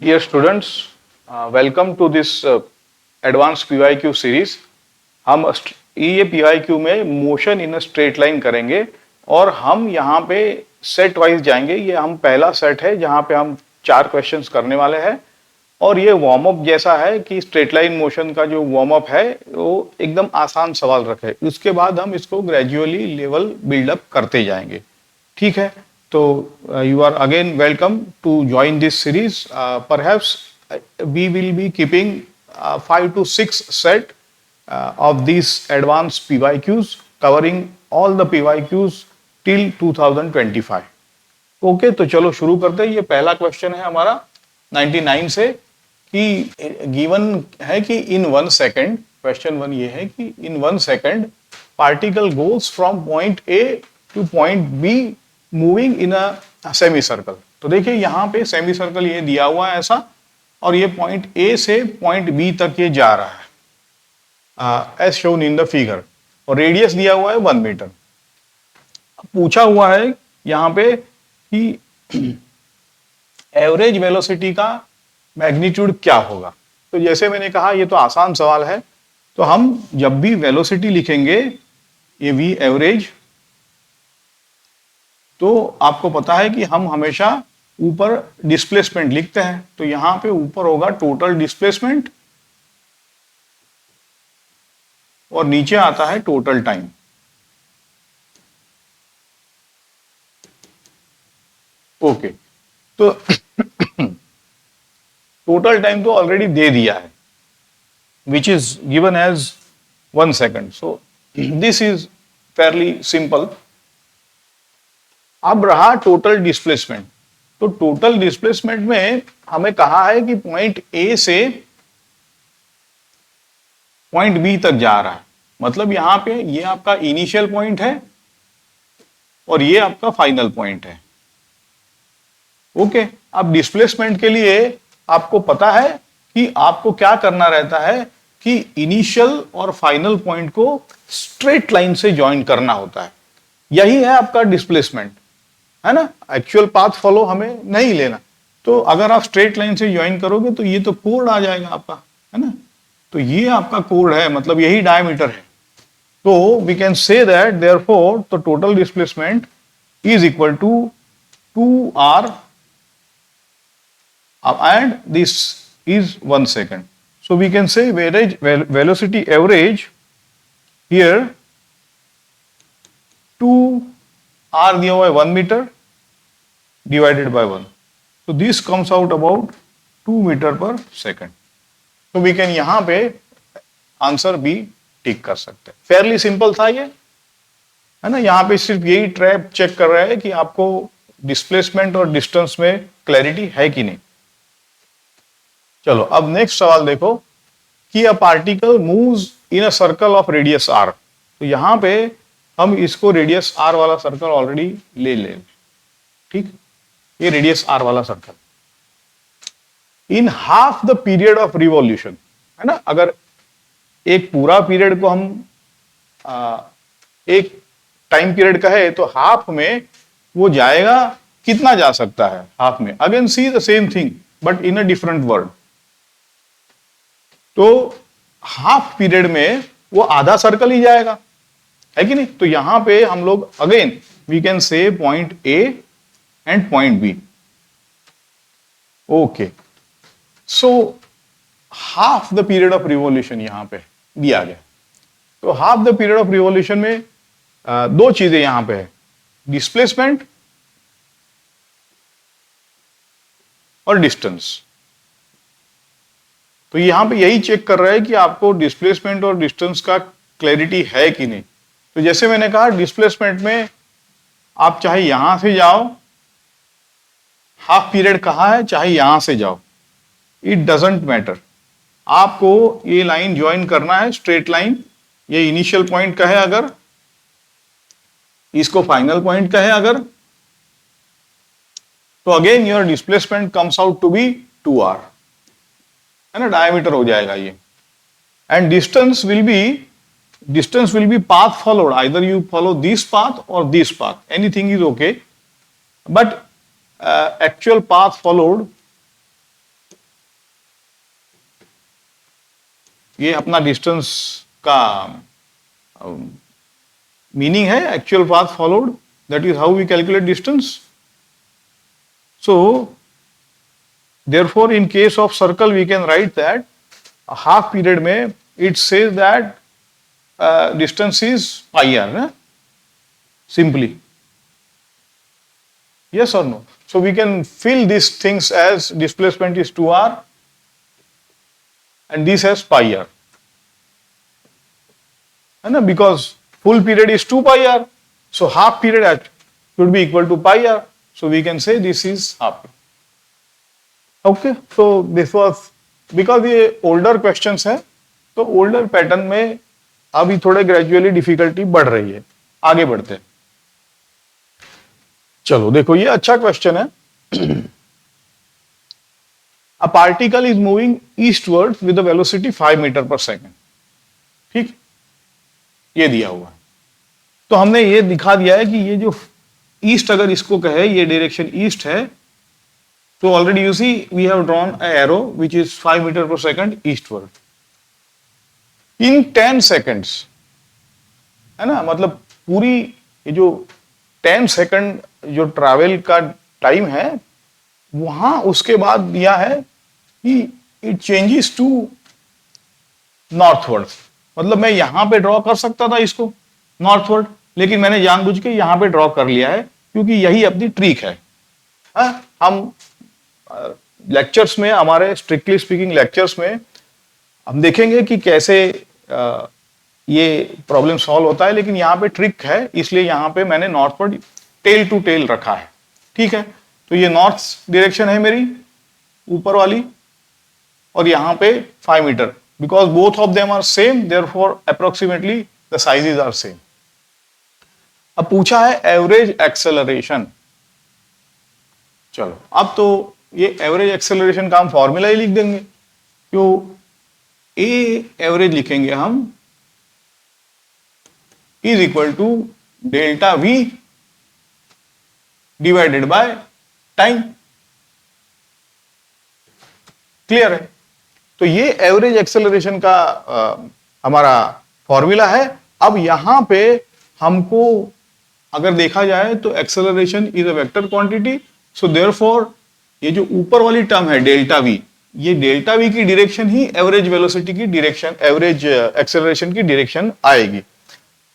Dear students, welcome to this advanced PYQ series. हम ये PYQ में मोशन इन स्ट्रेट लाइन करेंगे और हम यहाँ पे सेट वाइज जाएंगे। ये हम पहला सेट है जहाँ पे हम 4 क्वेश्चंस करने वाले हैं और ये वार्म अप जैसा है कि स्ट्रेट लाइन मोशन का जो वार्म अप है वो एकदम आसान सवाल रखे। उसके बाद हम इसको ग्रेजुअली लेवल बिल्डअप करते जाएंगे। ठीक है, तो you are again welcome to join this series. Perhaps we will be keeping 5 to 6 set of these advanced PYQs covering all the PYQs till 2025. Okay, तो चलो शुरू करते हैं। ये पहला क्वेश्चन है हमारा 99 से कि गिवन है कि इन 1 सेकेंड, क्वेश्चन 1 ये है कि इन 1 second particle goes from point A two point be moving in a semi circle. तो देखिए यहाँ पे सेमी सर्कल ये दिया हुआ है ऐसा, और ये पॉइंट ए से पॉइंट बी तक ये जा रहा है as shown in the figure, और रेडियस दिया हुआ है 1 मीटर। पूछा हुआ है यहाँ पे कि एवरेज वेलोसिटी का मैग्नीट्यूड क्या होगा। तो जैसे मैंने कहा ये तो आसान सवाल है, तो हम जब भी वेलोसिटी लिखेंगे ये वी एवरेज, तो आपको पता है कि हम हमेशा ऊपर डिस्प्लेसमेंट लिखते हैं। तो यहां पे ऊपर होगा टोटल डिस्प्लेसमेंट और नीचे आता है टोटल टाइम। ओके, तो टोटल टाइम तो ऑलरेडी दे दिया है which is given as 1 second. So this is fairly simple. अब रहा टोटल डिस्प्लेसमेंट। तो टोटल डिस्प्लेसमेंट में हमें कहा है कि पॉइंट ए से पॉइंट बी तक जा रहा है, मतलब यहां पे ये आपका इनिशियल पॉइंट है और ये आपका फाइनल पॉइंट है। ओके, अब डिस्प्लेसमेंट के लिए आपको पता है कि आपको क्या करना रहता है कि इनिशियल और फाइनल पॉइंट को स्ट्रेट लाइन से ज्वाइन करना होता है। यही है आपका डिस्प्लेसमेंट, है ना। एक्चुअल पाथ फॉलो हमें नहीं लेना। तो अगर आप स्ट्रेट लाइन से ज्वाइन करोगे तो ये तो कोड आ जाएगा आपका, है ना। तो ये आपका कोड है, मतलब यही डायमीटर है। तो we can say that therefore the total displacement is equal to 2r and this is 1 second. So we can say velocity average here 2r दिया हुआ है 1 metre divided by 1, so this comes out about 2 metre per second. तो we can यहां पे answer B tick कर सकते हैं। Fairlie simple था ये, है ना। यहां पे सिर्फ यही ट्रैप चेक कर रहा है कि आपको डिस्प्लेसमेंट और डिस्टेंस में क्लैरिटी है कि नहीं। चलो अब नेक्स्ट सवाल देखो कि a particle moves in a circle of radius r। तो यहां पे हम इसको रेडियस r वाला सर्कल ऑलरेडी ले लें। ठीक, ये रेडियस r वाला circle in half the period of revolution, है ना। अगर एक पूरा पीरियड को हम एक टाइम पीरियड का है तो हाफ में वो जाएगा, कितना जा सकता है हाफ में। Again see the same thing but in a different word. तो हाफ पीरियड में वो आधा सर्कल ही जाएगा, है कि नहीं। तो यहां पे हम लोग again we can say point A and point B. Okay, so half the period of revolution यहां पे दिया गया। तो half the period of revolution में दो चीजें यहां पे है, डिस्प्लेसमेंट और डिस्टेंस। तो यहां पे यही चेक कर रहा है कि आपको डिस्प्लेसमेंट और डिस्टेंस का क्लैरिटी है कि नहीं। तो जैसे मैंने कहा डिस्प्लेसमेंट में आप चाहे यहां से जाओ, हाफ पीरियड कहाँ है, चाहे यहां से जाओ, इट डजंट मैटर। आपको ये लाइन ज्वाइन करना है, स्ट्रेट लाइन। ये इनिशियल पॉइंट का है अगर, इसको फाइनल पॉइंट का है अगर, तो again your displacement comes out to be 2r, है ना। डायमीटर हो जाएगा ये। And distance will be path followed, either you follow this path और this path, anything is okay, but actual path followed ये अपना डिस्टेंस का मीनिंग है, actual path followed, that is how we calculate distance. So therefore in case of circle we can write that a half period में it says that distance is pi r, simply. Yes or no? So we can fill these things as displacement is 2r and this as pi r, and because full period is 2 pi r, so half period should be equal to pi r, so we can say this is half. Okay, so this was, because ये older questions है, तो older pattern में अभी थोड़े gradually difficulty बढ़ रही है. आगे बढ़ते हैं. चलो देखो, ये अच्छा क्वेश्चन है. A particle is moving eastward with a velocity 5 metre per second. ठीक, ये दिया हुआ है. तो हमने ये दिखा दिया है कि ये जो ईस्ट, अगर इसको कहे ये डायरेक्शन ईस्ट है, so already you see we have drawn a arrow which is 5 meter per second eastward in 10 seconds, है ना. मतलब पूरी ये जो 10 सेकंड जो ट्रैवल का टाइम है, वहां उसके बाद दिया है कि इट चेंजेस टू नॉर्थवर्ड. मतलब मैं यहां पे ड्रॉ कर सकता था इसको नॉर्थवर्ड, लेकिन मैंने जानबूझ के यहां पे ड्रॉ कर लिया है क्योंकि यही अपनी ट्रिक है. हम लेक्चर्स में, हमारे स्ट्रिक्टली स्पीकिंग लेक्चर्स में हम देखेंगे कि कैसे ये प्रॉब्लम सॉल्व होता है, लेकिन यहाँ पे ट्रिक है, इसलिए यहाँ पे मैंने नॉर्थवर्ड टेल टू टेल रखा है. ठीक है, तो ये नॉर्थ डायरेक्शन है मेरी ऊपर वाली, और यहाँ पे 5 metre, because both of them are same, therefore approximately the sizes are same. अब पूछा है एवरेज एक्सेलरेशन. चलो, अब तो ये एवरेज एक्सेलरेशन का हम फॉर्मूला ही लिख देंगे. क्यों, ए एवरेज लिखेंगे हम is equal to delta V divided by time. Clear है? तो ये एवरेज एक्सेलरेशन का हमारा फॉर्मूला है. अब यहां पे हमको अगर देखा जाए तो acceleration is a vector quantity, so therefore ये जो ऊपर वाली टर्म है डेल्टा वी, ये डेल्टा वी की डायरेक्शन ही एवरेज वेलोसिटी की डायरेक्शन, एवरेज एक्सेलरेशन की डायरेक्शन आएगी.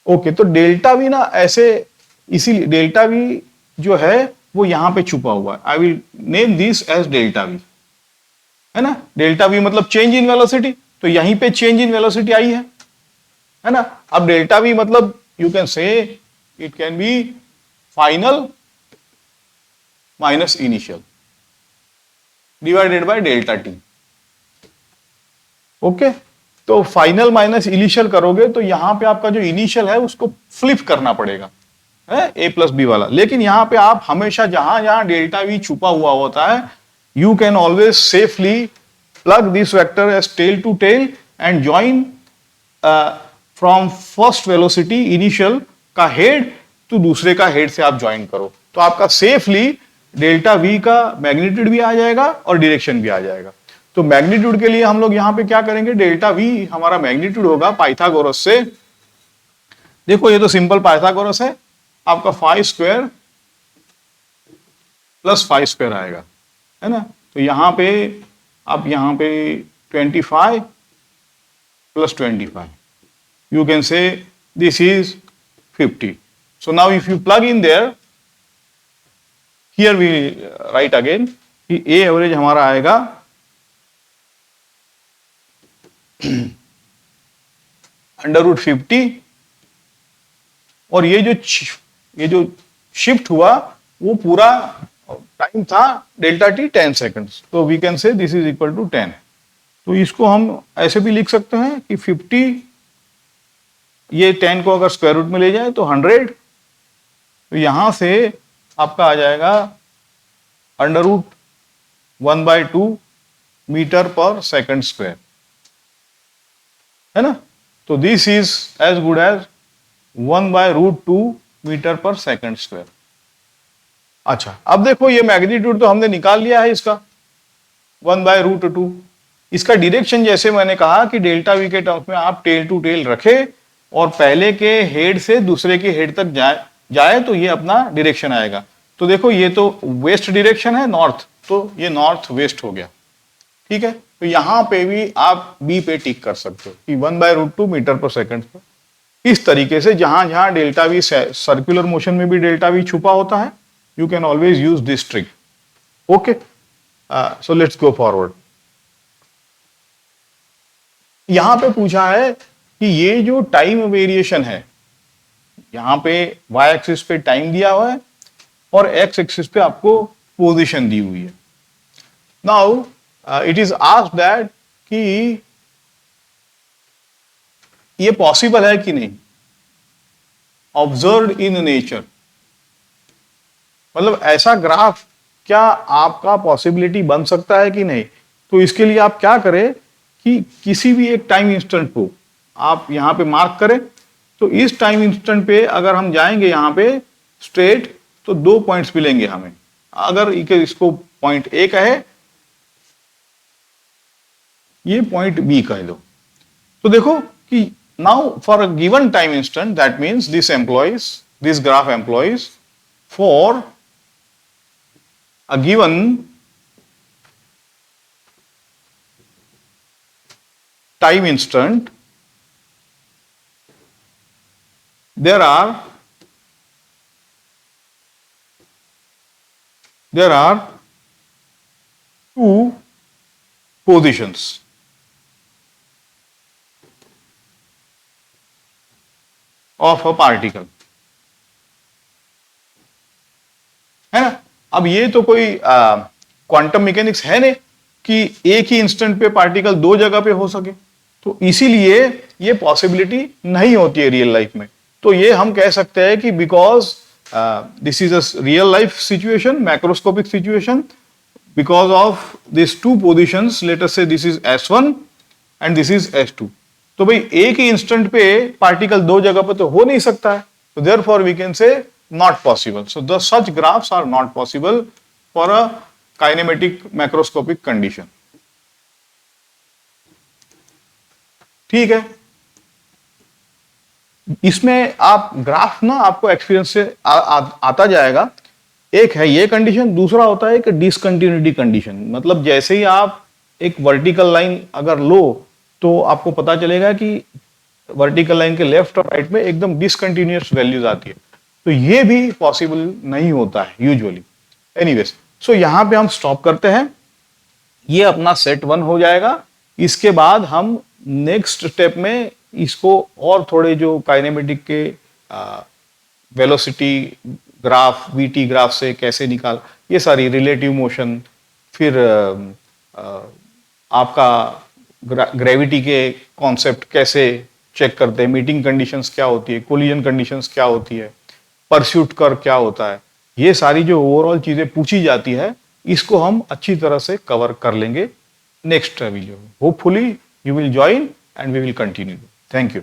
ओके, तो डेल्टा वी ना ऐसे, इसीलिए डेल्टा वी जो है वो यहां पे छुपा हुआ है. I will name this as delta V, है ना. डेल्टा वी मतलब चेंज इन वेलोसिटी, तो यहीं पे चेंज इन वेलोसिटी आई है ना. अब डेल्टा वी मतलब यू कैन से it can be final minus initial divided by delta T. Okay, तो फाइनल माइनस इनिशियल करोगे तो यहां पे आपका जो इनिशियल है उसको फ्लिप करना पड़ेगा, है ए प्लस बी वाला. लेकिन यहां पे आप हमेशा जहां जहां डेल्टा वी छुपा हुआ होता है, you can always safely plug this vector as tail to tail and join from first velocity initial का हेड टू दूसरे का हेड से आप ज्वाइन करो, तो आपका सेफली डेल्टा वी का मैग्नीट्यूड भी आ जाएगा और डायरेक्शन भी आ जाएगा. तो मैग्नीट्यूड के लिए हम लोग यहां पे क्या करेंगे, डेल्टा वी हमारा मैग्नीट्यूड होगा पाइथागोरस से. देखो ये तो सिंपल पाइथागोरस है, आपका 5 स्क्वायर प्लस 5 स्क्वायर आएगा, है ना. तो यहां पे आप यहां पे 25 plus 25, you can say this is 50. So now if you plug in there, here we write again कि ए एवरेज हमारा आएगा √50, और ये जो शिफ्ट हुआ वो पूरा टाइम था डेल्टा टी 10 सेकंड्स, तो we can say this is equal to 10. तो इसको हम ऐसे भी लिख सकते हैं कि 50, ये 10 को अगर स्क्वायर रूट में ले जाए तो 100, तो यहां से आपका आ जाएगा √1/2 मीटर पर सेकंड स्क्वायर, है ना. तो this is as good as 1/√2 metre per second square. अच्छा, अब देखो ये मैग्नीट्यूड तो हमने निकाल लिया है इसका 1/√2, इसका डायरेक्शन जैसे मैंने कहा कि डेल्टा वी के टर्म्स में आप टेल टू टेल रखे और पहले के हेड से दूसरे के हेड तक जाए तो ये अपना डायरेक्शन आएगा। तो देखो ये तो वेस्ट डायरेक्शन है, नॉर्थ, तो ये नॉर्थ वेस्ट हो गया। ठीक है, तो यहां पे भी आप बी पे टिक कर सकते हो कि 1/√2 मीटर पर सेकंड पर। इस तरीके से जहां जहां डेल्टा वी, सर्कुलर मोशन में भी डेल्टा वी छुपा होता है, you can always use this trick. Okay, so let's go forward. यहां पे पूछा है कि ये जो टाइम वेरिएशन है, यहां पे y एक्सिस पे टाइम दिया हुआ है और x एक्सिस पे आपको पोजीशन दी हुई है। Now it is asked that कि ये पॉसिबल है कि नहीं, ऑब्जर्व्ड इन नेचर, मतलब ऐसा ग्राफ क्या आपका पॉसिबिलिटी बन सकता है कि नहीं। तो इसके लिए आप क्या करें कि किसी भी एक टाइम इंस्टेंट को आप यहां पे मार्क करें। तो इस टाइम इंस्टेंट पे अगर हम जाएंगे यहां पे स्ट्रेट, तो 2 पॉइंट्स मिलेंगे हमें। अगर इसको पॉइंट ए कहे, ये पॉइंट बी कह दो, तो देखो कि now for a given time instant, that means this graph employees for a given time instant, there are two positions of a particle, है ना। अब ये तो कोई क्वांटम मैकेनिक्स है नहीं कि एक ही इंस्टेंट पे पार्टिकल दो जगह पे हो सके, तो इसीलिए ये पॉसिबिलिटी नहीं होती है रियल लाइफ में। तो ये हम कह सकते हैं कि because this is a real life situation, macroscopic situation, because of this two positions, let us say this is S1 and this is S2। तो भाई एक ही इंस्टेंट पे पार्टिकल दो जगह पे तो हो नहीं सकता है, तो therefore we can say not possible. So the such graphs are not possible for a kinematic macroscopic condition. ठीक है, इसमें आप ग्राफ ना आपको एक्सपीरियंस से आता जाएगा। एक है ये कंडीशन, दूसरा होता है कि डिसकंटिन्यूटी कंडीशन, मतलब जैसे ही आप एक वर्टिकल लाइन अगर लो तो आपको पता चलेगा कि वर्टिकल लाइन के लेफ्ट और राइट में एकदम डिसकंटिन्यूअस वैल्यूज आती है। तो ये भी पॉसिबल नहीं होता है यूजुअली। एनीवेज, सो यहां पे हम स्टॉप करते हैं, ये अपना सेट 1 हो जाएगा। इसके बाद हम नेक्स्ट स्टेप में इसको और थोड़े जो काइनेमेटिक के वेलोसिटी ग्राफ, वीटी ग्राफ से कैसे निकाल, ये सारी रिलेटिव मोशन, फिर आपका ग्रेविटी के कॉन्सेप्ट कैसे चेक करते हैं, मीटिंग कंडीशंस क्या होती है, कोलिजन कंडीशंस क्या होती है, परस्यूट कर्व क्या होता है, ये सारी जो ओवरऑल चीजें पूछी जाती है, इसको हम अच्छी तरह से कवर कर लेंगे नेक्स्ट वीडियो में। Hopefully you will join and we will continue. Thank you.